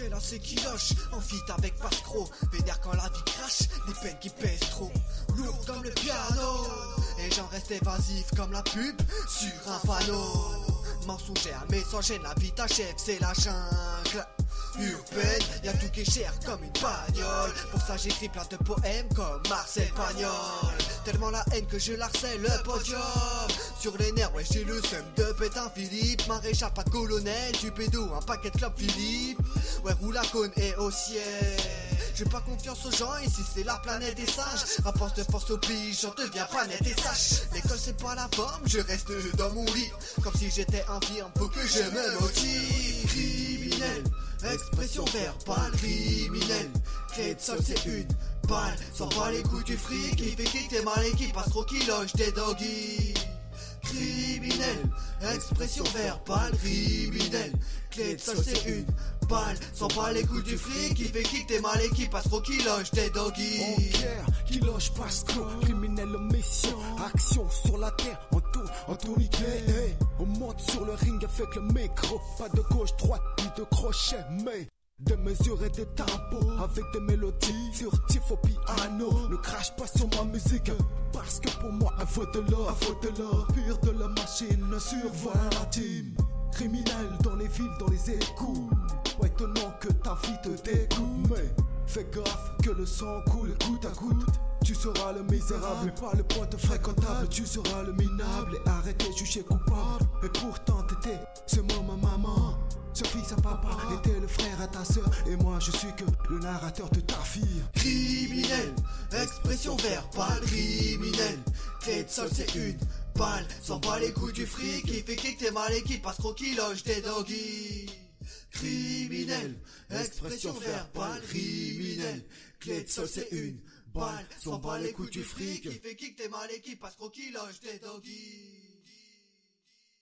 là c'est qui loche, en feat avec Pascro. Vénère quand la vie crache, des peines qui pèsent trop. Lourd comme le piano, et j'en reste évasif comme la pub sur un panneau. Mensongère mais sans gêne, la vie t'achève, c'est la jungle urbaine, y'a tout qui est cher comme une bagnole. Pour ça j'écris plein de poèmes comme Marcel Pagnol. Tellement la haine que je l'harcèle le podium. Sur les nerfs, ouais j'ai le seum de pétain Philippe. Maréchal, pas de colonel, du pédo, un paquet de club Philippe. Ouais roule la cône et au ciel. J'ai pas confiance aux gens, ici c'est la planète des singes. Rapporte de force oblige, j'en deviens pas net et sache. L'école c'est pas la forme, je reste dans mon lit. Comme si j'étais infirme, faut que je me motive. Criminel, expression verbale, criminel. Clé de sol c'est une balle, s'en bat les couilles du fric. Qui fait kick t'es mal et qui passe trop qui loge des doggies. Criminel, expression verbale, criminel. Clé de sol c'est une balle, s'en bat les couilles du fric. Qui fait kick t'es mal et qui passe trop qui loge des doggies. On guerre, qui loge Pasco, criminel en mission. Action sur la terre, en tourniquet. Hey, on monte sur le ring avec le micro. Pas de gauche, droite, ni de crochet, mais des mesures et des tempos avec des mélodies furtives au piano. Ne crache pas sur ma musique, parce que pour moi un faute de l'or, pire de la machine survole la team. Criminel dans les villes, dans les égouts. Pas étonnant que ta vie te dégoûte, mais fais gaffe que le sang coule goutte à goutte. Tu seras le misérable, mais pas le pote fréquentable. Tu seras le minable et arrête de juger coupable. Et pourtant t'étais seulement ma maman. Ce fils à papa était le frère à ta soeur. Et moi je suis que le narrateur de ta fille. Criminel, expression verbale, criminel. Clé de sol c'est une balle, s'en bat les couilles du fric. Qui fait kick t'es mal et qui passe trop qui loge des doggies. Criminel, expression verbale, criminel. Clé de sol c'est une balle, s'en bat les couilles du fric. Qui fait kick t'es mal et qui passe trop qui loge des doggies.